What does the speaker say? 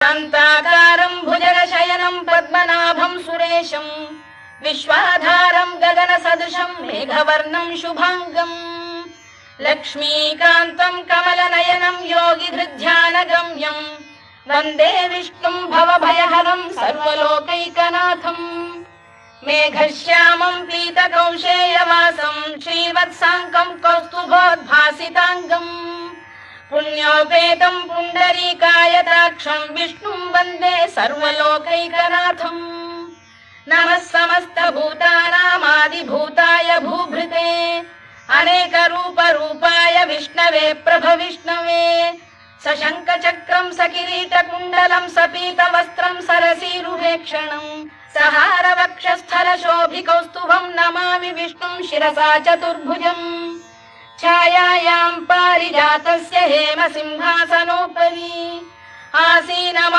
शान्ताकारं भुजगशयनं पद्मनाभं सुरेशं विश्वाधारं गगनसदृशं मेघवर्णं शुभांगं लक्ष्मीकान्तं कमलनयनं योगिधृध्यानगम्यं वन्दे विष्णुं भवभयहरं सर्वलोकैकनाथं मेघश्यामं पीतकौशेयवासं श्रीवत्साङ्कं कौस्तुभोद्भासिताङ्गं पुण्योपेतं पुण्डरीकायताक्षं विष्णुं वन्दे सर्वलोकैकनाथं नमः समस्तभूतानामादिभूताय भूभृते अनेकरूपरूपाय विष्णवे प्रभविष्णवे सशङ्खचक्रं सकिरीटकुण्डलं सपीतवस्त्रं सरसीरुहेक्षणं सहारवक्षस्थलशोभिकौस्तुभं नमामि विष्णुं शिरसा चतुर्भुजं छायायां पारिजातस्य हेमसिंहासनोपरि आसीनम्